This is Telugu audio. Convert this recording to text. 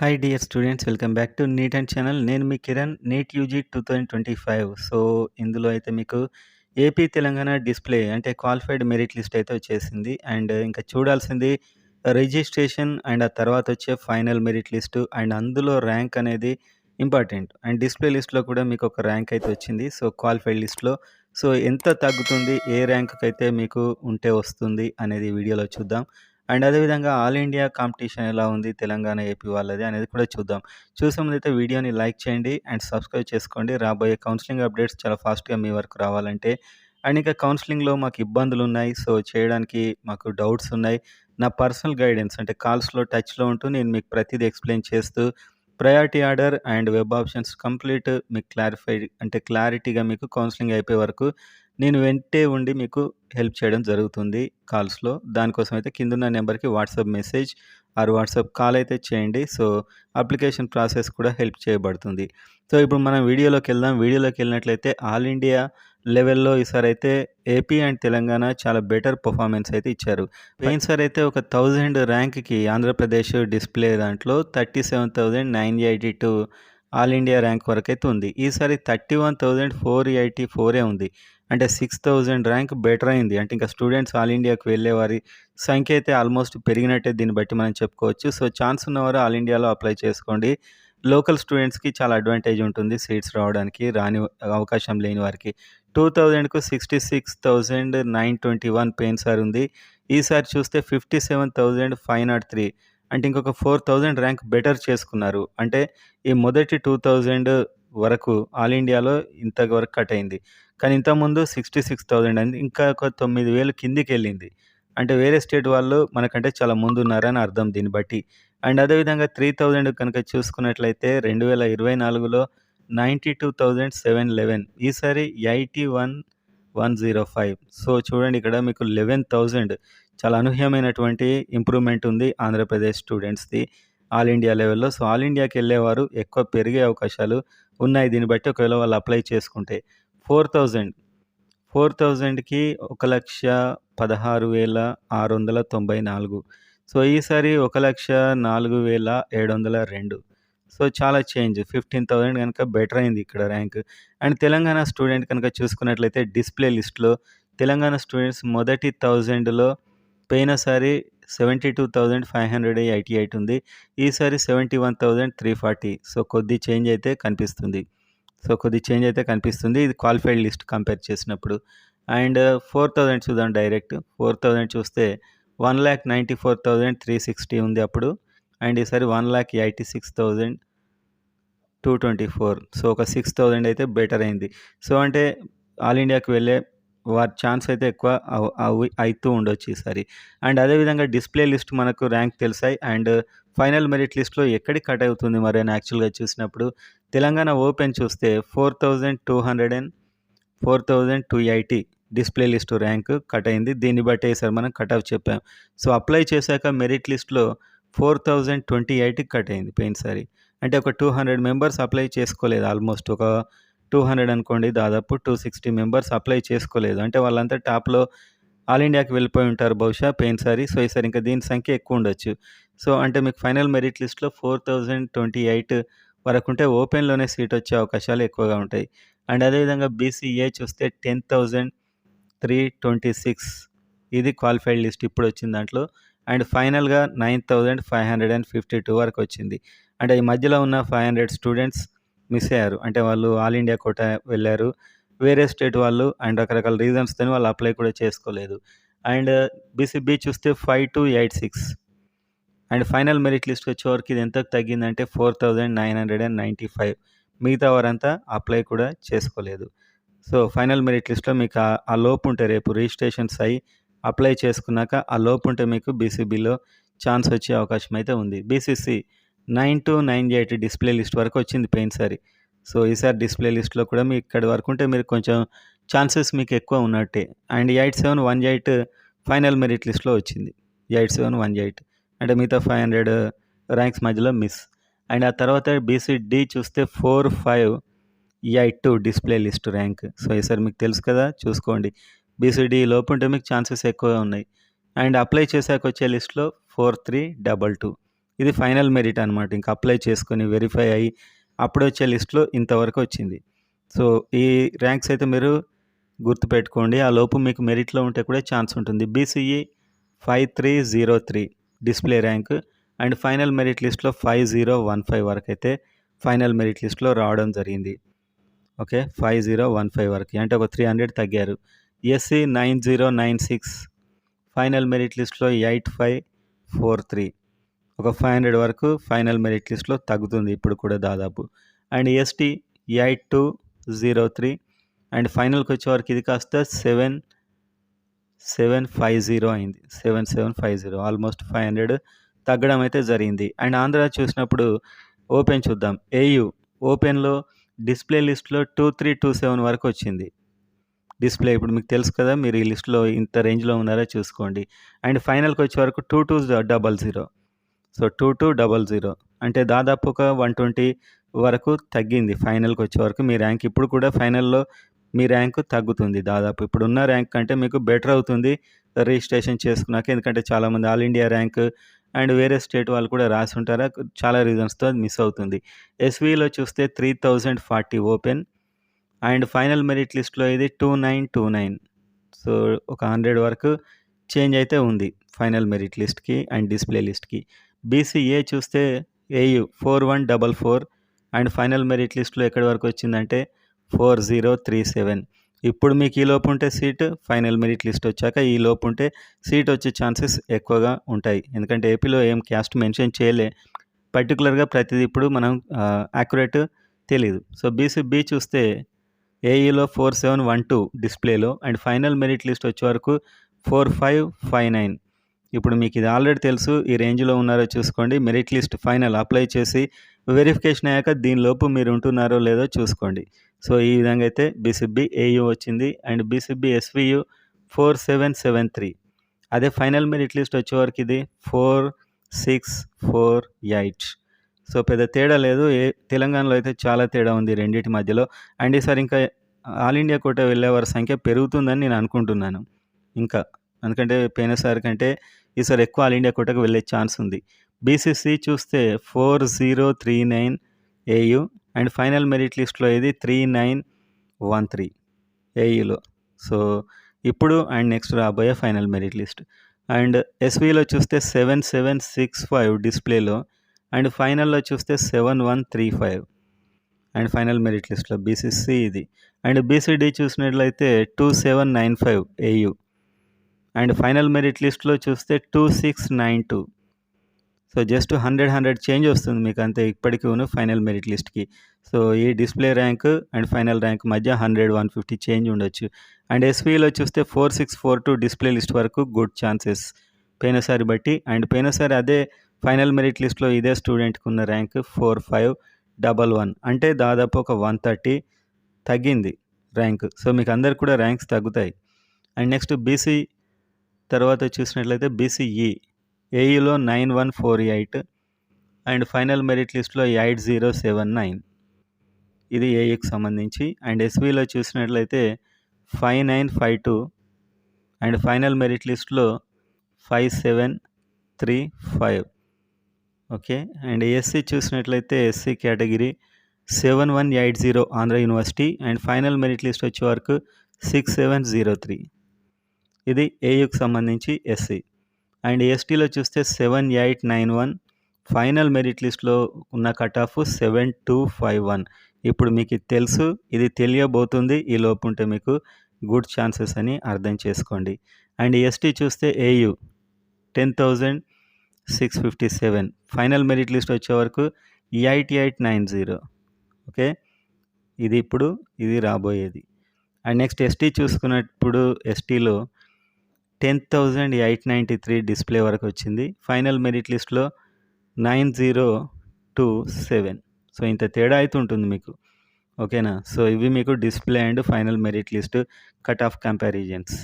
Hi dear students, welcome back to NEET and channel. నేను మీ కిరణ్. NEET UG 2025. సో ఇందులో అయితే మీకు ఏపీ తెలంగాణ డిస్ప్లే అంటే క్వాలిఫైడ్ మెరిట్ లిస్ట్ అయితే వచ్చేసింది. అండ్ ఇంకా చూడాల్సింది రిజిస్ట్రేషన్ అండ్ ఆ తర్వాత వచ్చే ఫైనల్ మెరిట్ లిస్టు అండ్ అందులో ర్యాంక్ అనేది ఇంపార్టెంట్. అండ్ డిస్ప్లే లిస్ట్లో కూడా మీకు ఒక ర్యాంక్ అయితే వచ్చింది. సో క్వాలిఫైడ్ లిస్ట్లో సో ఎంత తగ్గుతుంది, ఏ ర్యాంక్కి అయితే మీకు ఉంటే వస్తుంది అనేది వీడియోలో చూద్దాం. అండ్ అదేవిధంగా ఆల్ ఇండియా కాంపిటీషన్ ఎలా ఉంది తెలంగాణ, ఏపీ వాళ్ళది అనేది కూడా చూద్దాం. చూసే ముందైతే వీడియోని లైక్ చేయండి అండ్ సబ్స్క్రైబ్ చేసుకోండి. రాబోయే కౌన్సిలింగ్ అప్డేట్స్ చాలా ఫాస్ట్‌గా మీ వరకు రావాలంటే. అండ్ ఇంకా కౌన్సిలింగ్‌లో మాకు ఇబ్బందులున్నాయి. సో చేయడానికి మాకు డౌట్స్ ఉన్నాయి. నా పర్సనల్ గైడెన్స్ అంటే కాల్స్‌లో, టచ్‌లో ఉంటూ నేను మీకు ప్రతీదీ ఎక్స్‌ప్లెయిన్ చేస్తూ priority order and web options complete మీకు క్లారిటీగా మీకు కౌన్సిలింగ్ అయిపోయే వరకు నేను వెంటే ఉండి మీకు హెల్ప్ చేయడం జరుగుతుంది కాల్స్‌లో. దానికోసం అయితే కిందున్న నెంబర్‌కి WhatsApp message or WhatsApp call అయితే చేయండి. సో, అప్లికేషన్ ప్రాసెస్ కూడా హెల్ప్ చేయబడుతుంది. సో, ఇప్పుడు మనం వీడియోలోకెళ్దాం. వీడియోలోకెళ్ళినట్లయితే ఆల్ ఇండియా లెవెల్‌లో ఈసారైతే ఏపీ అండ్ తెలంగాణ చాలా బెటర్ పెర్ఫార్మెన్స్ అయితే ఇచ్చారు. పోయినసారి అయితే ఒక 1000 ర్యాంక్‌కి ఆంధ్రప్రదేశ్ డిస్ప్లే దాంట్లో 37,982 ఆల్ ఇండియా ర్యాంక్ వరకైతే ఉంది. ఈసారి 31,484 ఉంది. అంటే 6000 ర్యాంక్ బెటర్ అయింది. అంటే ఇంకా స్టూడెంట్స్ ఆల్ ఇండియాకి వెళ్ళే వారి సంఖ్య అయితే ఆల్మోస్ట్ పెరిగినట్టే దీన్ని బట్టి మనం చెప్పుకోవచ్చు. సో, ఛాన్స్ ఉన్నవారు ఆల్ ఇండియాలో అప్లై చేసుకోండి. లోకల్ స్టూడెంట్స్‌కి చాలా అడ్వాంటేజ్ ఉంటుంది సీట్స్ రావడానికి, రాని అవకాశం లేని వారికి. 2000కు 66,921 పోయినసారి ఉంది. ఈసారి చూస్తే 57,503 అంటే ఇంకొక 4000 ర్యాంక్ బెటర్ చేసుకున్నారు. అంటే ఈ మొదటి 2000 వరకు ఆల్ ఇండియాలో ఇంత వరకు కట్ అయింది. కానీ ఇంతకుముందు 66,000 అయింది. ఇంకా ఒక 9,000 కిందికెళ్ళింది. అంటే వేరే స్టేట్ వాళ్ళు మనకంటే చాలా ముందున్నారని అర్థం దీన్ని బట్టి. అండ్ అదేవిధంగా 3000 కనుక చూసుకున్నట్లయితే 2024లో 92,711 ఈసారి 81,105. సో, చూడండి ఇక్కడ మీకు 11,000 చాలా అనూహ్యమైనటువంటి ఇంప్రూవ్‌మెంట్ ఉంది ఆంధ్రప్రదేశ్ స్టూడెంట్స్‌ది ఆల్ ఇండియా లెవెల్‌లో. సో, ఆల్ ఇండియాకెళ్ళేవారు ఎక్కువ పెరిగే అవకాశాలు ఉన్నాయి దీన్ని బట్టి ఒకవేళ వాళ్ళు అప్లై చేసుకుంటే. 4,000 4,000కి 1,16,694. సో, ఈసారి 1,04,702. సో, చాలా చేంజ్ 15,000 గనుక బెటర్ అయింది ఇక్కడ ర్యాంక్. అండ్ తెలంగాణ స్టూడెంట్ కనుక చూసుకున్నట్లయితే డిస్ప్లే లిస్ట్‌లో తెలంగాణ స్టూడెంట్స్ మొదటి 1000లో పోయినసారి 72,588 ఉంది. ఈసారి 71,340. సో, కొద్ది చేంజ్ అయితే కనిపిస్తుంది. ఇది క్వాలిఫైడ్ లిస్ట్ కంపేర్ చేసినప్పుడు. అండ్ 4,000 చూద్దాం డైరెక్ట్. 4,000 చూస్తే 1,94,360 ఉంది అప్పుడు. అండ్ ఈసారి 1,86,224. సో, ఒక 6,000 అయితే బెటర్ అయింది. సో, అంటే ఆల్ ఇండియాకి వెళ్ళే వారి ఛాన్స్ అయితే ఎక్కువ అయితూ ఉండొచ్చు ఈసారి. అండ్ అదేవిధంగా డిస్ప్లే లిస్ట్ మనకు ర్యాంక్ తెలిసాయి. అండ్ ఫైనల్ మెరిట్ లిస్ట్‌లో ఎక్కడికి కట్ అవుతుంది మరి అని యాక్చువల్‌గా చూసినప్పుడు తెలంగాణ ఓపెన్ చూస్తే 4,280 డిస్ప్లే లిస్ట్ ర్యాంక్ కట్ అయింది. దీన్ని బట్టే ఈసారి మనం కట్ ఆఫ్ చెప్పాం. సో, అప్లై చేశాక మెరిట్ లిస్ట్‌లో 4,028కి కట్ అయింది పోయినసారి. అంటే ఒక 200 మెంబర్స్ అప్లై చేసుకోలేదు. ఆల్మోస్ట్ ఒక 200 అనుకోండి, దాదాపు 260 మెంబర్స్ అప్లై చేసుకోలేదు. అంటే వాళ్ళంతా టాప్‌లో ఆల్ ఇండియాకి వెళ్ళిపోయి ఉంటారు బహుశా పోయినసారి. సో, ఈసారి ఇంకా దీని సంఖ్య ఎక్కువ ఉండొచ్చు. సో, అంటే మీకు ఫైనల్ మెరిట్ లిస్ట్‌లో 4,028 వరకుంటే ఓపెన్‌లోనే సీట్ వచ్చే అవకాశాలు ఎక్కువగా ఉంటాయి. అండ్ అదేవిధంగా బీసీఏ చూస్తే 10,326 ఇది క్వాలిఫైడ్ లిస్ట్ ఇప్పుడొచ్చిన దాంట్లో. అండ్ ఫైనల్‌గా 9,552 వరకు వచ్చింది. అంటే ఈ మధ్యలో ఉన్న 500 స్టూడెంట్స్ మిస్ అయ్యారు. అంటే వాళ్ళు ఆల్ ఇండియా కోటా వెళ్లారు. వేరే స్టేట్ వాళ్ళు అండ్ రకరకాల రీజన్స్‌తోని వాళ్ళు అప్లై కూడా చేసుకోలేదు. అండ్ బీసీబీ చూస్తే 5,286 అండ్ ఫైనల్ మెరిట్ లిస్ట్ వచ్చేవరకు ఇది ఎంతకు తగ్గిందంటే 4,995. మిగతా వారంతా అప్లై కూడా చేసుకోలేదు. సో, ఫైనల్ మెరిట్ లిస్ట్‌లో మీకు ఆ లోపు ఉంటే రేపు రిజిస్ట్రేషన్స్ అయ్యి అప్లై చేసుకున్నాక ఆ లోపు ఉంటే మీకు బీసీబీలో ఛాన్స్ వచ్చే అవకాశం అయితే ఉంది. బీసీసీ 9,298 డిస్ప్లే లిస్ట్ వరకు వచ్చింది పోయినసారి. సో, ఈసారి డిస్ప్లే లిస్ట్‌లో కూడా మీకు ఇక్కడి వరకు ఉంటే మీరు కొంచెం ఛాన్సెస్ మీకు ఎక్కువ ఉన్నట్టే. అండ్ 87,118 ఫైనల్ మెరిట్ లిస్ట్‌లో వచ్చింది. 87,118 అంటే మిగతా 500 ర్యాంక్స్ మధ్యలో మిస్. అండ్ ఆ తర్వాత బీసీడీ చూస్తే 4,582 డిస్ప్లే లిస్ట్ ర్యాంక్. సో, ఈసారి మీకు తెలుసు కదా, చూసుకోండి. బీసీడీ లోపు ఉంటే మీకు ఛాన్సెస్ ఎక్కువగా ఉన్నాయి. అండ్ అప్లై చేశాక వచ్చే లిస్ట్‌లో 4,322 ఇది ఫైనల్ మెరిట్ అనమాట. ఇంక అప్లై చేసుకొని వెరిఫై అయ్యి అప్పుడొచ్చే లిస్ట్‌లో ఇంతవరకు వచ్చింది. సో, ఈ ర్యాంక్స్ అయితే మీరు గుర్తుపెట్టుకోండి. ఆ లోపు మీకు మెరిట్‌లో ఉంటే కూడా ఛాన్స్ ఉంటుంది. BCE 5303 display rank and final merit లిస్ట్‌లో 5015 వరకైతే ఫైనల్ మెరిట్ లిస్ట్‌లో రావడం జరిగింది. ఓకే. 5015 వరకి. అంటే ఒక 300 తగ్గారు. ఎస్సీ 9096 ఫైనల్ మెరిట్ లిస్ట్‌లో 8543 ఒక 500 వరకు ఫైనల్ మెరిట్ లిస్ట్‌లో తగ్గుతుంది ఇప్పుడు కూడా దాదాపు. అండ్ ఎస్టీ 8203 అండ్ ఫైనల్‌కొచ్చేవరకు ఇది కాస్త 7750 అయింది. 7750 ఆల్మోస్ట్ 500 తగ్గడం అయితే జరిగింది. అండ్ ఆంధ్ర చూసినప్పుడు ఓపెన్ చూద్దాం. ఏయూ ఓపెన్‌లో డిస్‌ప్లే లిస్ట్‌లో 2327 వరకు వచ్చింది. డిస్‌ప్లే ఇప్పుడు మీకు తెలుసు కదా! మీరు ఈ లిస్ట్‌లో ఇంత రేంజ్‌లో ఉన్నారో చూసుకోండి. అండ్ ఫైనల్‌కొచ్చే వరకు 2200 సో, 2200 అంటే దాదాపు ఒక 120 వరకు తగ్గింది ఫైనల్‌కొచ్చే వరకు మీ ర్యాంక్. ఇప్పుడు కూడా ఫైనల్‌లో మీ ర్యాంక్ తగ్గుతుంది దాదాపు. ఇప్పుడున్న ర్యాంక్ కంటే మీకు బెటర్ అవుతుంది రిజిస్ట్రేషన్ చేసుకున్నాక. ఎందుకంటే చాలామంది ఆల్ ఇండియా ర్యాంక్ అండ్ వేరే స్టేట్ వాళ్ళు కూడా రాసుంటారా చాలా రీజన్స్‌తో అది మిస్ అవుతుంది. ఎస్‌వీలో చూస్తే 3040 ఓపెన్ అండ్ ఫైనల్ మెరిట్ లిస్ట్‌లో ఇది 2929 సో, ఒక 100 వరకు చేంజ్ అయితే ఉంది ఫైనల్ మెరిట్ లిస్ట్‌కి అండ్ డిస్‌ప్లే లిస్ట్‌కి. బీసీఏ చూస్తే ఏయూ 4144 అండ్ ఫైనల్ మెరిట్ లిస్ట్‌లో ఎక్కడి వరకు వచ్చిందంటే 4037 ఇప్పుడు మీకు ఈలోపు ఉంటే సీటు ఫైనల్ మెరిట్ లిస్ట్ వచ్చాక ఈలోపు ఉంటే సీట్ వచ్చే ఛాన్సెస్ ఎక్కువగా ఉంటాయి. ఎందుకంటే ఏపీలో ఏం క్యాస్ట్ మెన్షన్ చేయలే. పర్టిక్యులర్‌గా ప్రతిదీ ఇప్పుడు మనం యాక్యురేట్ తెలీదు. సో, బీసీబీ చూస్తే ఏఈలో 4712 డిస్‌ప్లేలో అండ్ ఫైనల్ మెరిట్ లిస్ట్ వచ్చే వరకు 4559 ఇప్పుడు మీకు ఇది ఆల్రెడీ తెలుసు. ఈ రేంజ్‌లో ఉన్నారో చూసుకోండి. మెరిట్ లిస్ట్ ఫైనల్ అప్లై చేసి వెరిఫికేషన్ అయ్యాక దీనిలోపు మీరు ఉంటున్నారో లేదో చూసుకోండి. సో, ఈ విధంగా అయితే బీసీబీ ఏయూ వచ్చింది అండ్ బీసీబీ ఎస్‌వీయూ 4773 అదే ఫైనల్ మెరిట్ లిస్ట్ వచ్చేవరకు ఇది 4648 సో, పెద్ద తేడా లేదు. తెలంగాణలో అయితే చాలా తేడా ఉంది రెండిటి మధ్యలో. అండ్ ఈసారి ఇంకా ఆల్ ఇండియా కోటా వెళ్ళేవారి సంఖ్య పెరుగుతుందని నేను అనుకుంటున్నాను ఇంకా. ఎందుకంటే పోయినసారి కంటే ఈసారి ఎక్కువ ఆల్ ఇండియా కోటాకు వెళ్ళే ఛాన్స్ ఉంది. బీసీసీ చూస్తే 4039 ఏయూ అండ్ ఫైనల్ మెరిట్ లిస్ట్‌లో ఇది 3913 ఏయూలో. సో, ఇప్పుడు అండ్ నెక్స్ట్ రాబోయే ఫైనల్ మెరిట్ లిస్ట్. అండ్ ఎస్‌వీలో చూస్తే 7765 డిస్‌ప్లేలో అండ్ ఫైనల్‌లో చూస్తే 7135 అండ్ ఫైనల్ మెరిట్ లిస్ట్‌లో బీసీసీ ఇది. అండ్ బీసీడీ చూసినట్లయితే 2795 ఏయూ అండ్ ఫైనల్ మెరిట్ లిస్ట్‌లో చూస్తే 2692 సో, జస్ట్ 100 చేంజ్ వస్తుంది మీకు అంతే ఇప్పటికిను ఫైనల్ మెరిట్ లిస్ట్‌కి. సో, ఈ display rank and final rank మధ్య 100, 150 చేంజ్ ఉండొచ్చు. అండ్ ఎస్‌వీలో చూస్తే 4642 డిస్‌ప్లే లిస్ట్ వరకు గుడ్ ఛాన్సెస్ పోయినసారి బట్టి. అండ్ పోయినసారి అదే ఫైనల్ మెరిట్ లిస్ట్‌లో ఇదే స్టూడెంట్‌కి ఉన్న ర్యాంక్ 4511 అంటే దాదాపు ఒక 130 తగ్గింది ర్యాంక్. సో, మీకు అందరికి కూడా ర్యాంక్స్ తగ్గుతాయి. అండ్ నెక్స్ట్ బీసీ తర్వాత చూసినట్లయితే బీసీఈ ఏఈలో 9148 అండ్ ఫైనల్ మెరిట్ లిస్ట్‌లో 8079 ఇది ఏఈకి సంబంధించి. అండ్ ఎస్‌వీలో చూసినట్లయితే 5952 అండ్ ఫైనల్ మెరిట్ లిస్ట్‌లో 5735 ఓకే. అండ్ ఎస్సీ చూసినట్లయితే SC category 7180 Andhra university and final merit list వచ్చే వరకు 6703 ఇది ఏయూకి సంబంధించి ఎస్సీ. అండ్ ఎస్టీలో చూస్తే 7891 ఫైనల్ మెరిట్ లిస్ట్‌లో ఉన్న కట్ ఆఫ్ 7251 ఇప్పుడు మీకు ఇది తెలుసు. ఇది తెలియబోతుంది. ఈలోపు ఉంటే మీకు గుడ్ ఛాన్సెస్ అని అర్థం చేసుకోండి. అండ్ ఎస్టీ చూస్తే ఏయూ 10,657 ఫైనల్ మెరిట్ లిస్ట్ వచ్చే వరకు 8890 ఓకే. ఇది రాబోయేది. అండ్ నెక్స్ట్ ఎస్టీ చూసుకున్నప్పుడు ఎస్టీలో 10,893 డిస్‌ప్లే వరకు వచ్చింది. ఫైనల్ మెరిట్ లిస్ట్‌లో 9027 సో, ఇంత తేడా అయితే ఉంటుంది మీకు. ఓకేనా. సో, ఇవి మీకు display and final merit list cut off comparisons.